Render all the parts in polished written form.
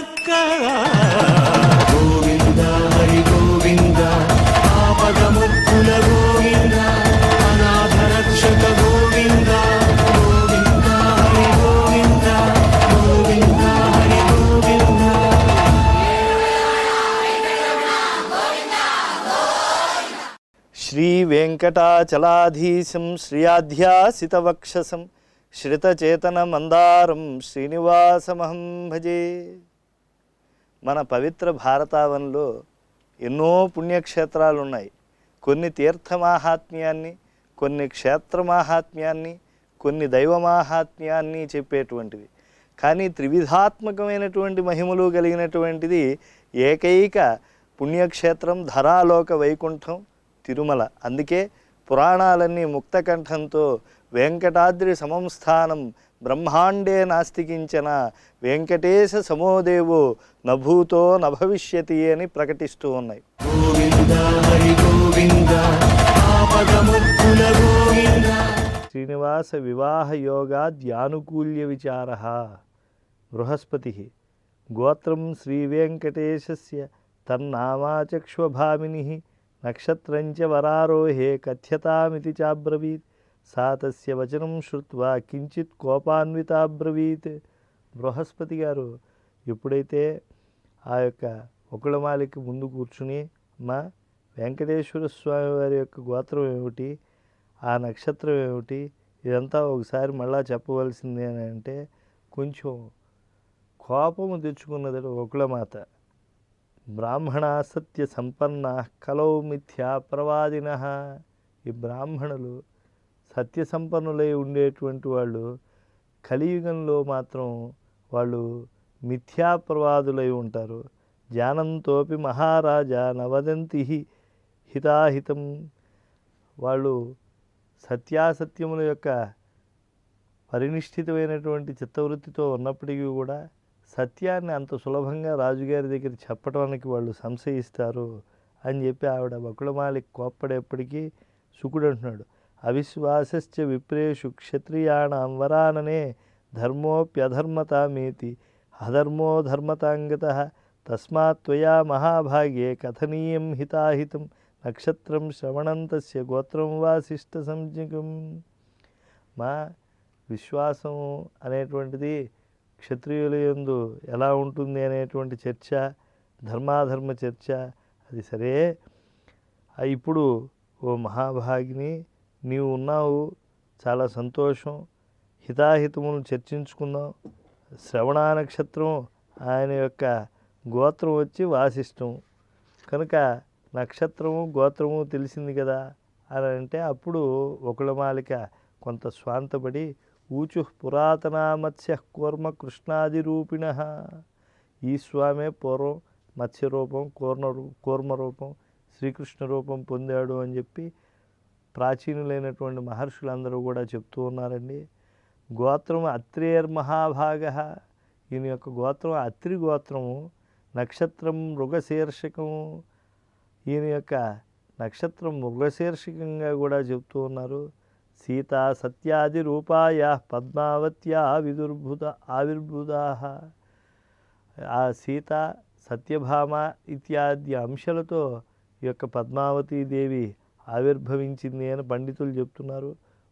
చక్కగా గోవింద హరి గోవింద ఆపదముక్కుల గోవింద అనాథ రక్షక గోవింద గోవింద హరి గోవింద గోవింద హరి గోవింద. శ్రీ వెంకటాచలాధీశం శ్రియాధ్యాసితవక్షసం శ్రితచేతన మందారం శ్రీనివాసమహం భజే. మన పవిత్ర భారతావనంలో ఎన్నో పుణ్యక్షేత్రాలు ఉన్నాయి. కొన్ని తీర్థమాహాత్మ్యాన్ని, కొన్ని క్షేత్రమాహాత్మ్యాన్ని, కొన్ని దైవమాహాత్మ్యాన్ని చెప్పేటువంటివి. కానీ త్రివిధాత్మకమైనటువంటి మహిమలు కలిగినటువంటిది ఏకైక పుణ్యక్షేత్రం ధరాలోక వైకుంఠం తిరుమల. అందుకే పురాణాలన్నీ ముక్తకంఠంతో వెంకటాద్రి సమం స్థానం బ్రహ్మాండే నాస్తికించిన వెంకటేశ సమోదేవో నభూతో నభవిష్యతి అని ప్రకటిస్తూ ఉన్నాయి. గోవింద హరి గోవింద ఆపదముక్కుల గోవింద. శ్రీనివాస వివాహ యోగాద్యానుకూల్య విచార. బృహస్పతి గోత్రం శ్రీవేంకటేశస్య తన్నామాచక్ష్వభామిని నక్షత్రంచ వరారోహే కథ్యతామితి చాబ్రవీత్. సా తస్య వచనం శ్రుత్వా కించిత్ కోపాన్వితాబ్రవీత్. బృహస్పతి గారు ఎప్పుడైతే ఆ యొక్క ఒకళమాలికి ముందు కూర్చుని మా వెంకటేశ్వర స్వామి వారి యొక్క గోత్రం ఏమిటి, ఆ నక్షత్రం ఏమిటి, ఇదంతా ఒకసారి మళ్ళా చెప్పవలసింది అని అంటే కొంచెం కోపము తెచ్చుకున్నదట ఒకళమాత. బ్రాహ్మణ సత్య సంపన్న కలౌ మిథ్యా ప్రవాదిన. ఈ బ్రాహ్మణులు సత్యసంపన్నులై ఉండేటువంటి వాళ్ళు కలియుగంలో మాత్రం వాళ్ళు మిథ్యాప్రవాదులై ఉంటారు. జానంతోపి మహారాజా నవదంతి హితాహితం. వాళ్ళు సత్యాసత్యముల యొక్క పరినిష్ఠితమైనటువంటి చిత్తవృత్తితో ఉన్నప్పటికీ కూడా సత్యాన్ని అంత సులభంగా రాజుగారి దగ్గర చెప్పడానికి వాళ్ళు సంశయిస్తారు అని చెప్పి ఆవిడ బకుళమాలికి కోప్పడేప్పటికీ శుకుడు అంటున్నాడు, అవిశ్వాసశ్చ విప్రేషు క్షత్రియాణం వరాననే ధర్మోప్యధర్మతామేతి అధర్మో ధర్మతాంగతః తస్మాత్ త్వయా మహాభాగ్యే కథనీయం హితాహితం నక్షత్రం శ్రవణంతస్య గోత్రం వాసిష్ఠ సంజ్ఞకం. మా విశ్వాసం అనేటువంటిది క్షత్రియుల యందు ఎలా ఉంటుంది అనేటువంటి చర్చ, ధర్మాధర్మ చర్చ, అది సరే. ఇప్పుడు ఓ మహాభాగిని నీవు ఉన్నావు, చాలా సంతోషం, హితాహితములను చర్చించుకుందాం. శ్రవణ నక్షత్రం ఆయన యొక్క గోత్రం వచ్చి వాసిష్టం కనుక నక్షత్రము గోత్రము తెలిసింది కదా అని అంటే అప్పుడు ఒకళమాలిక కొంత స్వాంతపడి ఊచు పురాతనా మత్స్య కూర్మ కృష్ణాది రూపిణ. ఈ స్వామే పూర్వం మత్స్యరూపం కూర్మ రూపం శ్రీకృష్ణ రూపం పొందాడు అని చెప్పి ప్రాచీనులైనటువంటి మహర్షులందరూ కూడా చెప్తూ ఉన్నారండి. గోత్రం అత్రేర్మహాభాగ. ఈయన యొక్క గోత్రం అత్రి గోత్రము. నక్షత్రం మృగశీర్షకము. ఈయన యొక్క నక్షత్రం మృగశీర్షకంగా కూడా చెప్తూ ఉన్నారు. సీతా సత్యాది రూపాయ పద్మావత్యా ఆవిర్భుతా. ఆ సీత సత్యభామ ఇత్యాది అంశాలతో ఈ యొక్క పద్మావతీదేవి ఆవిర్భవించింది అని పండితులు చెప్తున్నారు.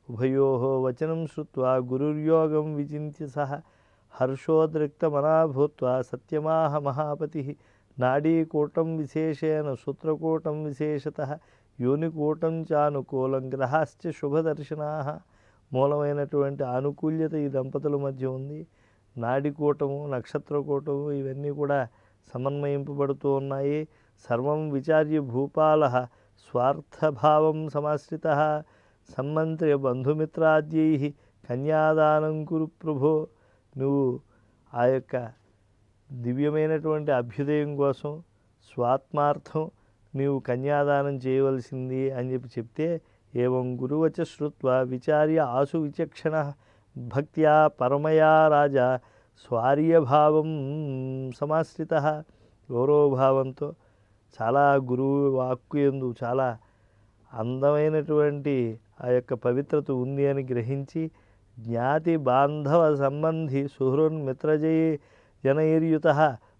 ఉభయోహో వచనం శ్రుత్వా గురుర్యోగం విచింత్య సహ హర్షోద్రిక్తమనా భూత్వా సత్యమాహ మహాపతి. నాడీకూటం విశేషేణ సూత్రకూటం విశేషతః యోనికూటం చానుకూలం గ్రహాశ్చ శుభదర్శనా. మూలమైనటువంటి ఆనుకూల్యత ఈ దంపతుల మధ్య ఉంది. నాడికూటము నక్షత్రకూటము ఇవన్నీ కూడా సమన్వయింపబడుతూ ఉన్నాయి. సర్వం విచార్య భూపాల స్వార్థభావం సమాశ్రితః సమ్మంత్ర్య బంధుమిత్రాద్యై కన్యాదానం కురు ప్రభో. నువ్వు ఆ యొక్క దివ్యమైనటువంటి అభ్యుదయం కోసం స్వాత్మార్థం నీవు కన్యాదానం చేయవలసింది అని చెప్తే ఏవం గురువచ శ్రుత్వా విచార్య ఆసు విచక్షణ భక్త్యా పరమయా రాజా స్వార్యభావం సమాశ్రితః. గౌరవభావంతో చాలా గురువు వాక్కు యందు చాలా అందమైనటువంటి ఆ యొక్క పవిత్రత ఉంది అని గ్రహించి జ్ఞాతి బాంధవ సంబంధి సుహృన్మిత్రజై జనైర్యుత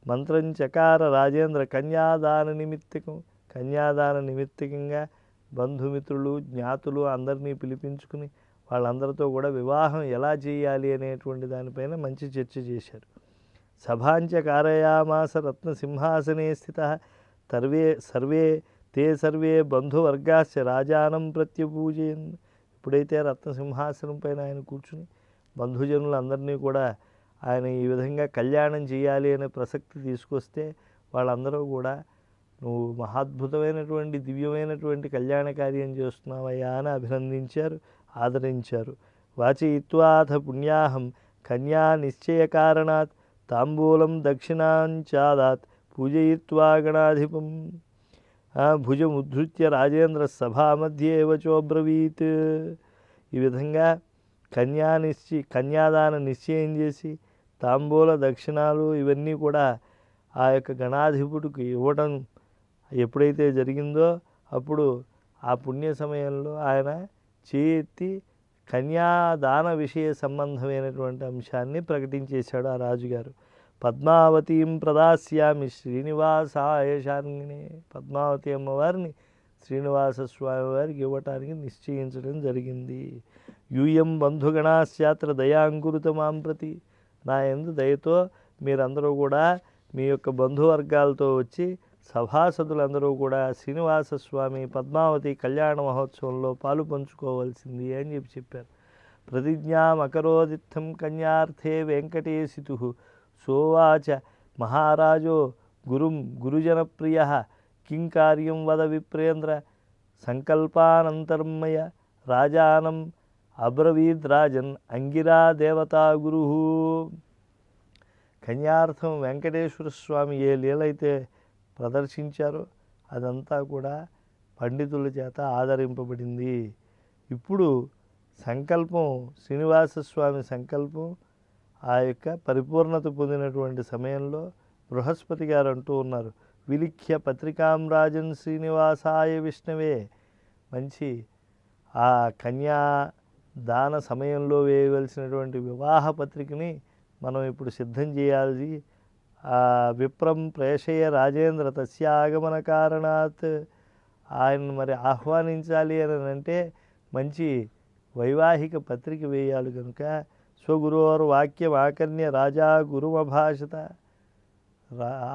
మంత్రం చకార రాజేంద్ర కన్యాదాన నిమిత్తకంగా బంధుమిత్రులు జ్ఞాతులు అందరినీ పిలిపించుకుని వాళ్ళందరితో కూడా వివాహం ఎలా చేయాలి అనేటువంటి దానిపైన మంచి చర్చ చేశారు. సభాంచ కారయామాస రత్నసింహాసనే స్థిత సర్వే బంధువర్గాశ్చ రాజానం ప్రత్యపూజయన్. ఎప్పుడైతే రత్నసింహాసనం పైన ఆయన కూర్చుని బంధుజనులందరినీ కూడా ఆయన ఈ విధంగా కళ్యాణం చేయాలి అనే ప్రసక్తి తీసుకొస్తే వాళ్ళందరూ కూడా నువ్వు మహాద్భుతమైనటువంటి దివ్యమైనటువంటి కళ్యాణ కార్యం చేస్తున్నావయ్యా అని అభినందించారు, ఆదరించారు. వాచయిత్వాథ పుణ్యాహం కన్యా నిశ్చయ కారణాత్ తాంబూలం దక్షిణాంచాదాత్ పూజయిత్వా గణాధిపం భుజముద్ధృత్య రాజేంద్ర సభా మధ్యే వచోబ్రవీత్. ఈ విధంగా కన్యాదాన నిశ్చయం చేసి తాంబూల దక్షిణాలు ఇవన్నీ కూడా ఆ యొక్క గణాధిపుడికి ఇవ్వడం ఎప్పుడైతే జరిగిందో అప్పుడు ఆ పుణ్య సమయంలో ఆయన చేతి కన్యాదాన విషయ సంబంధమైనటువంటి అంశాన్ని ప్రకటించేశాడు ఆ రాజుగారు. పద్మావతీం ప్రదాస్యామి శ్రీనివాసాయ శార్ంగిణే. పద్మావతి అమ్మవారిని శ్రీనివాస స్వామి వారికి ఇవ్వటానికి నిశ్చయించడం జరిగింది. యూయం బంధుగణాశ్యాత్ర దయాంకురుత మాం ప్రతి. నా యందు దయతో మీరందరూ కూడా మీ యొక్క బంధువర్గాలతో వచ్చి సభాసదులందరూ కూడా శ్రీనివాస స్వామి పద్మావతి కళ్యాణ మహోత్సవంలో పాలు పంచుకోవాల్సింది అని చెప్పారు. ప్రతిజ్ఞామకరోదిత్తం కన్యార్థే వెంకటేశితు సోవాచ మహారాజో గురుజనప్రియ కిం కార్యం వద విప్రేంద్ర సంకల్పానంతర్మయ రాజానం అబ్రవీద్రాజన్ అంగిరా దేవతా గురు. కన్యార్థం వెంకటేశ్వర స్వామి ఏ లీలైతే ప్రదర్శించారో అదంతా కూడా పండితుల చేత ఆదరింపబడింది. ఇప్పుడు సంకల్పం శ్రీనివాసస్వామి సంకల్పం ఆ యొక్క పరిపూర్ణత పొందినటువంటి సమయంలో బృహస్పతి గారు అంటూ ఉన్నారు, విలిఖ్య పత్రికాం రాజన్ శ్రీనివాసాయ విష్ణవే. మంచి ఆ కన్యాదాన సమయంలో వేయవలసినటువంటి వివాహ పత్రికని మనం ఇప్పుడు సిద్ధం చేయాలి. విప్రం ప్రేషయ రాజేంద్ర తస్యాగమన కారణాత్. ఆయన మరి ఆహ్వానించాలి అని అంటే మంచి వైవాహిక పత్రిక వేయాలి కనుక స్వగురోర్ వాక్యం ఆకర్ణ్య రాజా గురుమభాషత.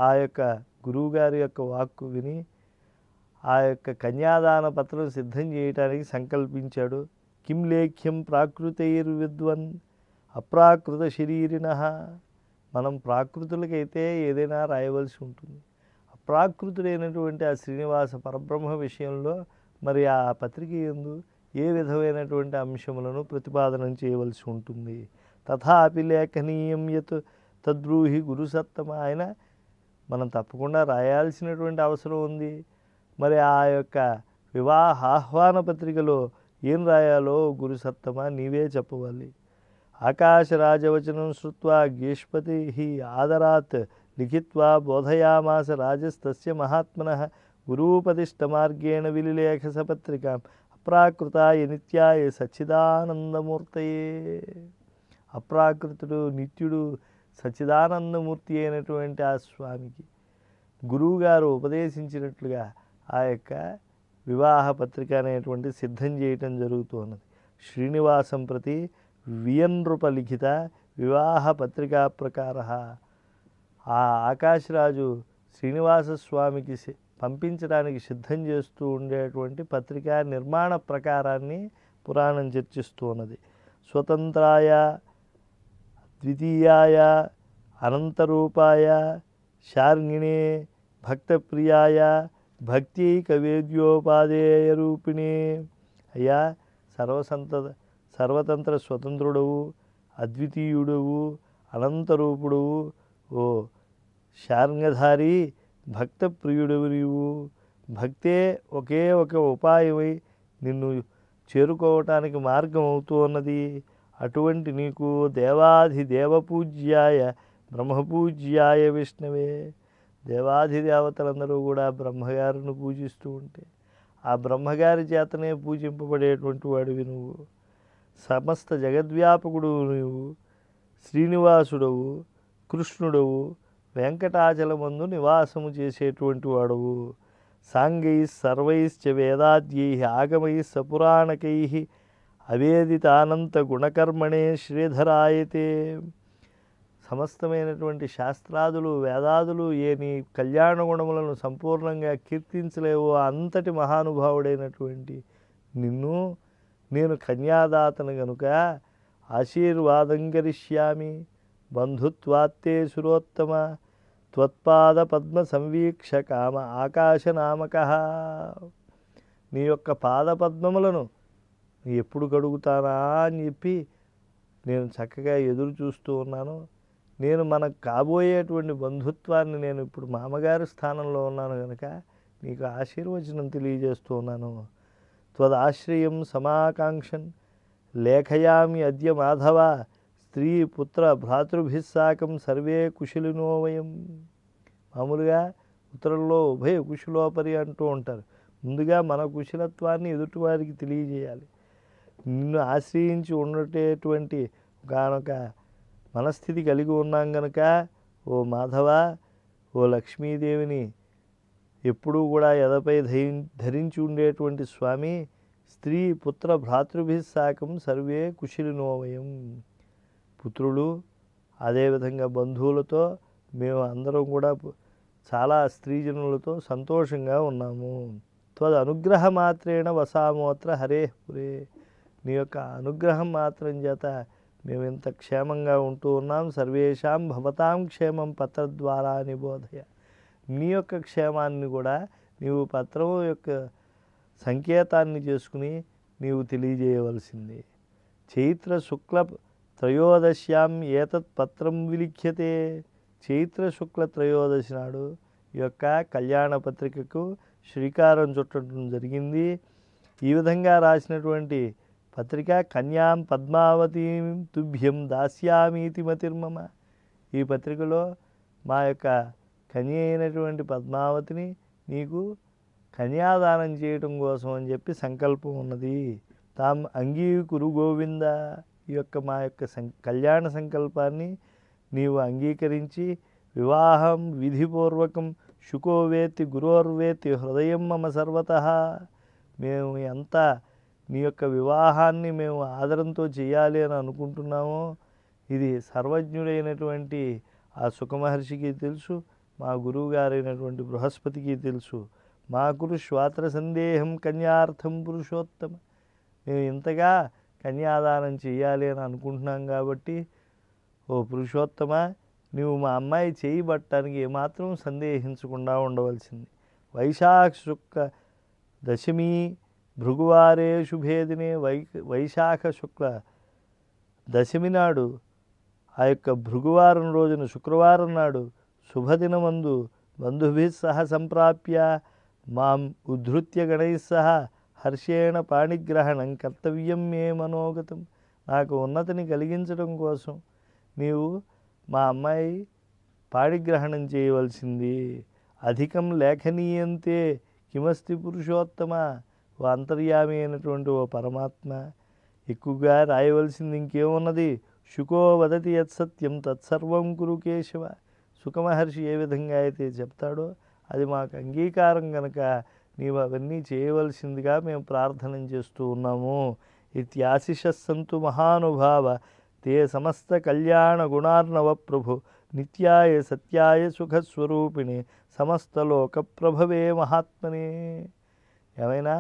ఆ యొక్క గురువుగారి యొక్క వాక్కు విని ఆ యొక్క కన్యాదాన పత్రం సిద్ధం చేయడానికి సంకల్పించాడు. కిం లేఖ్యం ప్రాకృతైర్విద్వన్ అప్రాకృత శరీరిణ. మనం ప్రాకృతులకైతే ఏదైనా రాయవలసి ఉంటుంది. అప్రాకృతుడైనటువంటి ఆ శ్రీనివాస పరబ్రహ్మ విషయంలో మరి ఆ పత్రిక యందు ఏ విధమైనటువంటి అంశములను ప్రతిపాదనం చేయవలసి ఉంటుంది. తథాపి లేఖనీయం యత్ తద్బ్రూహి గురుసత్తమ. ఆయన మనం తప్పకుండా రాయాల్సినటువంటి అవసరం ఉంది. మరి ఆ యొక్క వివాహ ఆహ్వాన పత్రికలో ఏం రాయాలో గురుసత్తమ నీవే చెప్పవాలి. ఆకాశరాజవచనం శ్రుత్వా గేష్పతి ఆదరాత్ లిఖిత్వా బోధయామాస రాజస్తస్య మహాత్మనః గురూపదిష్టమార్గేణ విలిలేఖ సపత్రికాం అప్రాకృతాయ నిత్యాయ సచ్చిదానందమూర్తయే. అప్రాకృతుడు నిత్యుడు సచ్చిదానందమూర్తి అయినటువంటి ఆ స్వామికి గురువుగారు ఉపదేశించినట్లుగా ఆ యొక్క వివాహ పత్రిక అనేటువంటి సిద్ధం చేయటం జరుగుతున్నది. శ్రీనివాసం ప్రతి వియనృపలిఖిత వివాహ పత్రికా ప్రకార. ఆ ఆకాశరాజు శ్రీనివాసస్వామికి పంపించడానికి సిద్ధం చేస్తూ ఉండేటువంటి పత్రికా నిర్మాణ ప్రకారాన్ని పురాణం చర్చిస్తూ ఉన్నది. స్వతంత్రాయ ద్వితీయాయ అనంతరూపాయ శార్ంగిణే భక్తప్రియాయ భక్తైకవేద్యోపాదేయ రూపిణే. అయ్యా సర్వతంత్ర స్వతంత్రుడవు, అద్వితీయుడవు, అనంతరూపుడవు, ఓ శార్ంగధారి భక్త ప్రియుడవు నీవు. భక్తే ఒకే ఒక ఉపాయమై నిన్ను చేరుకోవటానికి మార్గం అవుతూ ఉన్నది. అటువంటి నీకు దేవాధిదేవపూజ్యాయ బ్రహ్మపూజ్యాయ విష్ణవే. దేవాధిదేవతలందరూ కూడా బ్రహ్మగారిని పూజిస్తూ ఉంటే ఆ బ్రహ్మగారి చేతనే పూజింపబడేటువంటి వాడివి నువ్వు. సమస్త జగద్వ్యాపకుడు నీవు, శ్రీనివాసుడవు, కృష్ణుడవు, వెంకటాచలమందు నివాసము చేసేటువంటి వాడవు. సాంగై సర్వైశ్చ వేదాద్యై ఆగమై సపురాణకై అవేదితానంత గుణకర్మణే శ్రీధరాయతే. సమస్తమైనటువంటి శాస్త్రాదులు వేదాదులు ఏ నీ కళ్యాణ గుణములను సంపూర్ణంగా కీర్తించలేవో అంతటి మహానుభావుడైనటువంటి నిన్ను నేను కన్యాదాతను గనుక ఆశీర్వాదం కరిష్యామి. బంధుత్వాత్తే సురోత్తమ త్వత్పాద పద్మ సంవీక్ష కామ ఆకాశనామక. నీ యొక్క పాదపద్మములను ఎప్పుడు కడుగుతానా అని చెప్పి నేను చక్కగా ఎదురు చూస్తూ ఉన్నాను. నేను మనకు కాబోయేటువంటి బంధుత్వాన్ని నేను ఇప్పుడు మామగారి స్థానంలో ఉన్నాను కనుక నీకు ఆశీర్వచనం తెలియజేస్తూ ఉన్నాను. త్వదాశ్రయం సమాకాంక్షన్ లేఖయామి అద్య మాధవ స్త్రీ పుత్ర భ్రాతృభిస్సాకం సర్వే కుశలినో వయం. మామూలుగా ఉత్తరంలో ఉభయ కుశలోపరి అంటూ ఉంటారు. ముందుగా మన కుశలత్వాన్ని ఎదుటివారికి తెలియజేయాలి. నిన్ను ఆశ్రయించి ఉండేటువంటి ఒకనొక మనస్థితి కలిగి ఉన్నాం గనుక ఓ మాధవ, ఓ లక్ష్మీదేవిని ఎప్పుడూ కూడా ఎదపై ధరించి ఉండేటువంటి స్వామి, స్త్రీ పుత్ర భ్రాతృభిస్సాకం సర్వే కుశలినోవయం. పుత్రులు అదేవిధంగా బంధువులతో మేము అందరం కూడా చాలా స్త్రీజనులతో సంతోషంగా ఉన్నాము. త్వద్ అనుగ్రహ మాత్రేణ వసామోత్ర హరే పురే. నీ యొక్క అనుగ్రహం మాత్రం చేత మేము ఇంత క్షేమంగా ఉంటూ ఉన్నాం. సర్వేషాం భవతాం క్షేమం పత్రద్వారా నిబోధయ. నీ యొక్క క్షేమాన్ని కూడా నీవు పత్రం యొక్క సంకేతాన్ని చేసుకుని నీవు తెలియజేయవలసింది. చైత్ర శుక్ల త్రయోదశ్యాం ఏతత్ పత్రం విలిఖ్యతే. చైత్ర శుక్ల త్రయోదశి నాడు ఈ యొక్క కళ్యాణ పత్రికకు శ్రీకారం చుట్టడం జరిగింది. ఈ విధంగా రాసినటువంటి పత్రిక కన్యాం పద్మావతీం తుభ్యం దాస్యామీతి మతిర్మమ. ఈ పత్రికలో మా యొక్క కన్య అయినటువంటి పద్మావతిని నీకు కన్యాదానం చేయటం కోసం అని చెప్పి సంకల్పం ఉన్నది. తాం అంగీకురు గోవింద. ఈ యొక్క మా యొక్క కళ్యాణ సంకల్పాన్ని నీవు అంగీకరించి వివాహం విధిపూర్వకం శుకోవేతి గురోర్వేతి హృదయం మమ సర్వతః. మేము ఎంత నీ యొక్క వివాహాన్ని మేము ఆదరంతో చేయాలి అని అనుకుంటున్నామో ఇది సర్వజ్ఞుడైనటువంటి ఆ సుఖమహర్షికి తెలుసు, మా గురువు గారైనటువంటి బృహస్పతికి తెలుసు. మా కురు శ్వాత్ర సందేహం కన్యార్థం పురుషోత్తమ. మేము ఇంతగా కన్యాదానం చేయాలి అని అనుకుంటున్నాం కాబట్టి ఓ పురుషోత్తమ, నువ్వు మా అమ్మాయి చేయబట్టడానికి ఏమాత్రం సందేహించకుండా ఉండవలసింది. వైశాఖ శుక్ల దశమి భృగువారే శుభేదినే. వైశాఖ శుక్ల దశమి నాడు ఆ యొక్క భృగువారం రోజున శుక్రవారం నాడు శుభదినమందు బంధుభి సహ సంప్రాప్య మాం ఉద్ధృత్య గణై సహ హర్షేణ పాణిగ్రహణం కర్తవ్యం మే మనోగతం. నాకు ఉన్నతిని కలిగించడం కోసం నీవు మా అమ్మాయి పాణిగ్రహణం చేయవలసింది. అధికం లేఖనీయంతే కిమస్తి పురుషోత్తమ. ఓ అంతర్యామి అయినటువంటి ఓ పరమాత్మ, ఎక్కువగా రాయవలసింది ఇంకేమున్నది? శుకో వదతి యత్సత్యం తత్సర్వం కురు కేశవ. సుఖమహర్షి ఏ విధంగా అయితే చెప్తాడో అది మాకు అంగీకారం కనుక నీవు అవన్నీ చేయవలసిందిగా మేము ప్రార్థన చేస్తూ ఉన్నాము. ఇత్యాశిషస్సంతు మహానుభావ తే సమస్త కళ్యాణ గుణార్ణవ ప్రభు నిత్యాయ సత్యాయ సుఖస్వరూపిణి సమస్త లోక ప్రభవే మహాత్మనే. ఏమైనా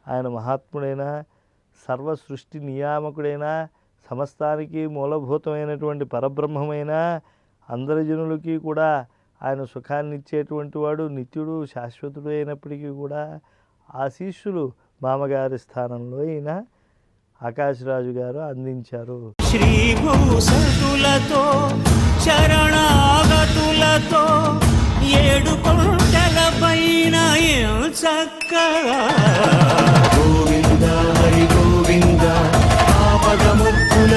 ఆయన మహాత్ముడైనా సర్వ సృష్టి నియామకుడైనా సమస్తానికి మూలభూతమైనటువంటి పరబ్రహ్మమైన అందరి జనులకి కూడా ఆయన సుఖాన్ని ఇచ్చేటువంటి వాడు, నిత్యుడు, శాశ్వతుడు అయినప్పటికీ కూడా ఆశీస్సులు మామగారి స్థానంలో ఈయన ఆకాశరాజు గారు అందించారు. శ్రీభూసతులతో శరణాగతులతో ఏడు కొండల పైన చక్కగా గోవింద హరి గోవింద ఆపదముక్కుల